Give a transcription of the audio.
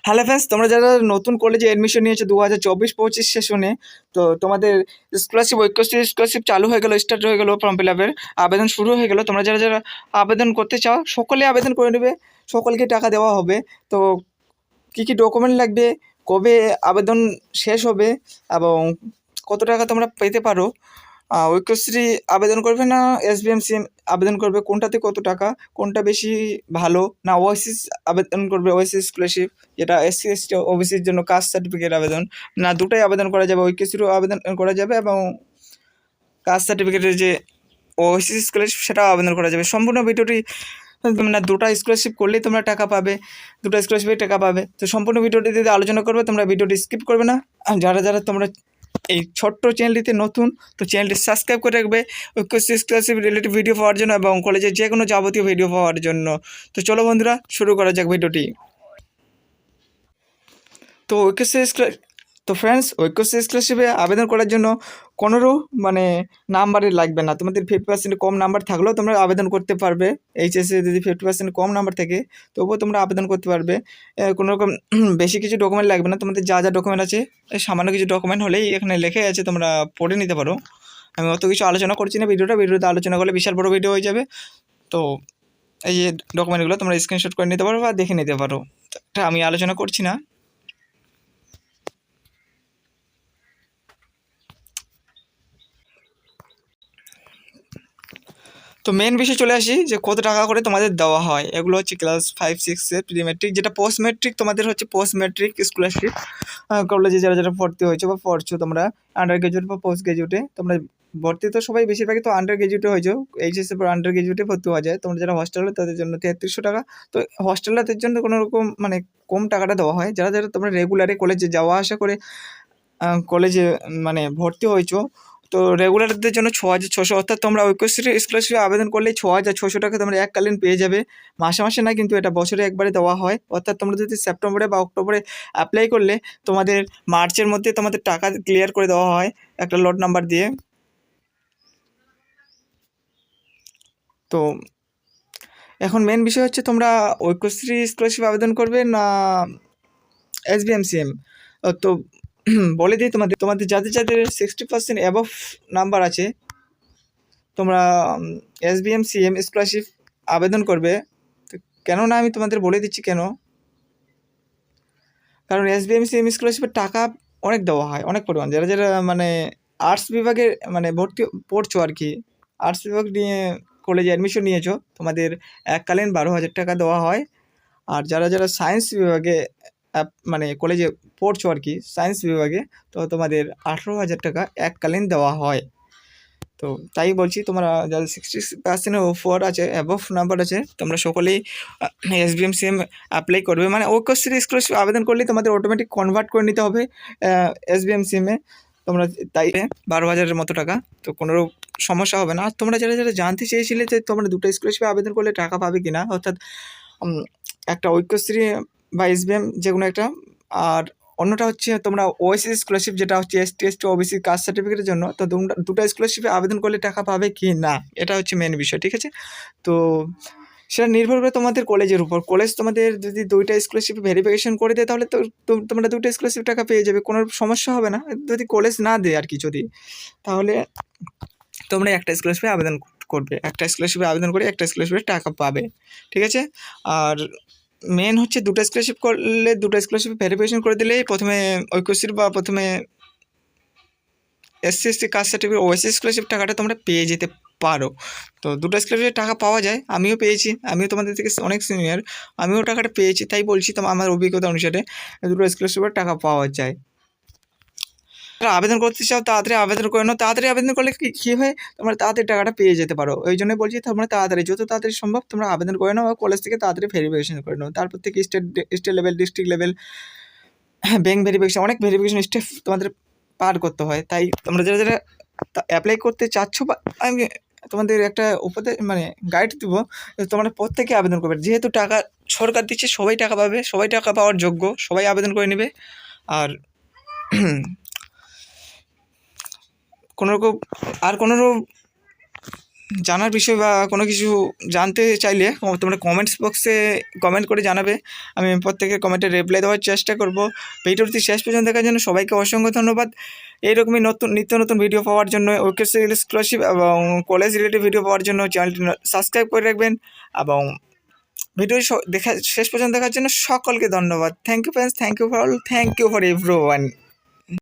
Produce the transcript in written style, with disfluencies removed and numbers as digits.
Hello friends, তোমরা যারা নতুন কলেজে অ্যাডমিশন নিয়েছো 2024-25 সেশনে, তো তোমাদের স্কলারশিপ ঐক্যশ্রী স্কলারশিপ চালু হয়ে গেল, স্টার্ট হয়ে গেল, ফর্ম ফিল আপের আবেদন শুরু হয়ে গেল। তোমরা যারা যারা আবেদন করতে চাও সকলে আবেদন করে নেবে, সকলকে টাকা দেওয়া হবে। তো কী কী ডকুমেন্ট লাগবে, কবে আবেদন শেষ হবে এবং কত টাকা তোমরা পেতে পারো, ঐক্যশ্রী আবেদন করবে না এসবিএমসি আবেদন করবে, কোনটাতে কত টাকা, কোনটা বেশি ভালো, না ওয়াইসিস আবেদন করবে, ওয়াইসিস স্কলারশিপ যেটা এসসি এসটি ওবিসির জন্য কাস্ট সার্টিফিকেট আবেদন, না দুটাই আবেদন করা যাবে, ঐক্যশ্রীও আবেদন করা যাবে এবং কাস্ট সার্টিফিকেটের যে ওয়াইসিস স্কলারশিপ সেটাও আবেদন করা যাবে। সম্পূর্ণ ভিডিওটি না দুটো স্কলারশিপ করলেই তোমরা টাকা পাবে, দুটো স্কলারশিপে টাকা পাবে। তো সম্পূর্ণ ভিডিওটি যদি আলোচনা করবে, তোমরা ভিডিওটি স্কিপ করবে না। আর যারা যারা তোমরা এই ছোট্ট চ্যানেলটিতে নতুন, তো চ্যানেলটি সাবস্ক্রাইব করে রাখবে ঐক্যশ্রী স্কলারশিপ রিলেটিভ ভিডিও পাওয়ার জন্য এবং কলেজের যে কোনো যাবতীয় ভিডিও পাওয়ার জন্য। তো চলো বন্ধুরা, শুরু করা যাক ভিডিওটি। তো ফ্রেন্ডস, ঐক্যশ্রী স্কলারশিপে আবেদন করার জন্য কোনোরও নাম্বারের লাগবে না। তোমাদের 50% কম নাম্বার থাকলেও তোমরা আবেদন করতে পারবে। এইচএসে যদি 50% কম নাম্বার থাকে তবুও তোমরা আবেদন করতে পারবে। কোনো রকম বেশি কিছু ডকুমেন্ট লাগবে না। তোমাদের যা যা ডকুমেন্ট আছে সামান্য কিছু ডকুমেন্ট হলেই এখানে লেখা আছে, তোমরা পড়ে নিতে পারো। আমি অত কিছু আলোচনা করছি না, ভিডিওতে আলোচনা করলে বিশাল বড় ভিডিও হয়ে যাবে। তো এই যে ডকুমেন্টগুলো তোমরা স্ক্রিনশট করে নিতে পারো বা দেখে নিতে পারো, এটা আমি আলোচনা করছি না। তো মেন বিষয়ে চলে আসি যে কত টাকা করে তোমাদের দেওয়া হয়। এগুলো হচ্ছে ক্লাস 5-6-এর প্রি মেট্রিক, যেটা পোস্ট মেট্রিক তোমাদের হচ্ছে পোস্ট মেট্রিক স্কলারশিপ। কলেজে যারা যারা ভর্তি হয়েছে বা পড়ছো তোমরা আন্ডার গ্রাজুয়েট বা পোস্ট গ্রাজুয়েটে, তোমরা ভর্তি তো সবাই বেশিরভাগই তো আন্ডার গ্রাজুয়েটে হয়েছো, এইচএসের পর আন্ডার গ্রাজুয়েটে ভর্তি হওয়া যায়। তোমরা যারা হস্টেলে তাদের জন্য 3300 টাকা। তো হস্টেলারদের জন্য কোনো রকম কম টাকাটা দেওয়া হয়। যারা যারা তোমরা রেগুলারে কলেজে যাওয়া আসা করে কলেজে ভর্তি হয়েছো, তো রেগুলারদের জন্য 6600, অর্থাৎ তোমরা ঐক্যশ্রী স্কলারশিপে আবেদন করলে 6600 টাকা তোমরা এককালীন পেয়ে যাবে। মাসে মাসে না, কিন্তু এটা বছরে একবারে দেওয়া হয়। অর্থাৎ তোমরা যদি সেপ্টেম্বরে বা অক্টোবরে অ্যাপ্লাই করলে তোমাদের মার্চের মধ্যে তোমাদের টাকা ক্লিয়ার করে দেওয়া হয় একটা লট নাম্বার দিয়ে। তো এখন মেন বিষয় হচ্ছে তোমরা ঐক্যশ্রী স্কলারশিপ আবেদন করবে না এসবিএমসিএম। তো বলে দিই, তোমাদের যাদের যাদের 60% অ্যাবভ নাম্বার আছে, তোমরা এসবিএমসিএম স্কলারশিপ আবেদন করবে। তো কেননা আমি তোমাদের বলে দিচ্ছি কেন, কারণ এসবিএমসিএম স্কলারশিপের টাকা অনেক দেওয়া হয়, অনেক পরিমাণ। যারা যারা আর্টস বিভাগে ভর্তি পড়ছো আর কি, আর্টস বিভাগ নিয়ে কলেজে অ্যাডমিশন নিয়েছো, তোমাদের এককালীন 12,000 টাকা দেওয়া হয়। আর যারা যারা সায়েন্স বিভাগে কলেজে পড়ছো আর কি, সায়েন্স বিভাগে, তো তোমাদের 18,000 টাকা এককালীন দেওয়া হয়। তো তাই বলছি, তোমরা যাদের 60%-এর ওপর আছে, অ্যাবভ নাম্বার আছে, তোমরা সকলেই এসবিএমসিএম অ্যাপ্লাই করবে। ঐক্যশ্রী স্কলারশিপ আবেদন করলেই তোমাদের অটোমেটিক কনভার্ট করে নিতে হবে এসবিএমসিএমে। তোমরা তাই 12,000-এর মতো টাকা, তো কোনো সমস্যা হবে না। আর তোমরা যারা যারা জানতে চেয়েছিলে যে তোমরা দুটো স্কলারশিপে আবেদন করলে টাকা পাবে কি না, অর্থাৎ একটা ঐক্যশ্রী বা এসবিএম যে কোনো একটা, আর অন্যটা হচ্ছে তোমরা ওএসসি স্কলারশিপ, যেটা হচ্ছে এসটি এসটি ওবিসি কাস্ট সার্টিফিকেটের জন্য। তো দুটো স্কলারশিপে আবেদন করলে টাকা পাবে কি না, এটা হচ্ছে মেন বিষয়, ঠিক আছে? তো সেটা নির্ভর করে তোমাদের কলেজের উপর। কলেজ তোমাদের যদি দুইটা স্কলারশিপ ভেরিফিকেশন করে দেয়, তাহলে তো তোমরা দুটো স্কলারশিপ টাকা পেয়ে যাবে, কোনো সমস্যা হবে না। যদি কলেজ না দেয় আর কি, যদি, তাহলে তোমরা একটা স্কলারশিপে আবেদন করবে, একটা স্কলারশিপে আবেদন করে একটা স্কলারশিপে টাকা পাবে, ঠিক আছে? আর মেন হচ্ছে দুটো স্কলারশিপ করলে, দুটো স্কলারশিপ ভেরিফিকেশন করে দিলেই প্রথমে ঐক্যশ্রী বা প্রথমে এসসি এসটি কাস্ট সার্টিফিকেট ওএসসি স্কলারশিপ টাকাটা তোমরা পেয়ে যেতে পারো। তো দুটো স্কলারশিপের টাকা পাওয়া যায়, আমিও পেয়েছি, আমিও তোমাদের থেকে অনেক সিনিয়র, আমিও টাকাটা পেয়েছি। তাই বলছি, তো আমার অভিজ্ঞতা অনুসারে দুটো স্কলারশিপের টাকা পাওয়া যায়। আবেদন করতে চাও তাড়াতাড়ি আবেদন করে নাও। তাড়াতাড়ি আবেদন করলে কী হয়, তোমরা তাড়াতাড়ি টাকাটা পেয়ে যেতে পারো। ওই জন্যই বলছি, তোমরা তাড়াতাড়ি, যত তাড়াতাড়ি সম্ভব তোমরা আবেদন করে নাও, কলেজ থেকে তাড়াতাড়ি ভেরিফিকেশন করে নাও। তারপর থেকে state level, district level, bank verification, অনেক ভেরিফিকেশন স্টেপ তোমাদের পার করতে হয়। তাই তোমরা যারা যারা অ্যাপ্লাই করতে চাচ্ছ, বা আমি তোমাদের একটা উপদেশ গাইড দেবো, তোমরা প্রত্যেকে আবেদন করবে। যেহেতু টাকা সরকার দিচ্ছে, সবাই টাকা পাবে, সবাই টাকা পাওয়ার যোগ্য, সবাই আবেদন করে নেবে। আর কোনো রকম জানার বিষয় বা কোনো কিছু জানতে চাইলে তোমরা কমেন্টস বক্সে কমেন্ট করে জানাবে। আমি প্রত্যেকের কমেন্টে রিপ্লাই দেওয়ার চেষ্টা করব। ভিডিওটি শেষ পর্যন্ত দেখার জন্য সবাইকে অসংখ্য ধন্যবাদ। এইরকমই নিত্য নতুন ভিডিও পাওয়ার জন্য ওকেএসসি স্কলারশিপ এবং কলেজ রিলেটেড ভিডিও পাওয়ার জন্য চ্যানেলটি সাবস্ক্রাইব করে রাখবেন এবং ভিডিওটি শেষ পর্যন্ত দেখার জন্য সকলকে ধন্যবাদ। Thank you friends, thank you for all, thank you for everyone.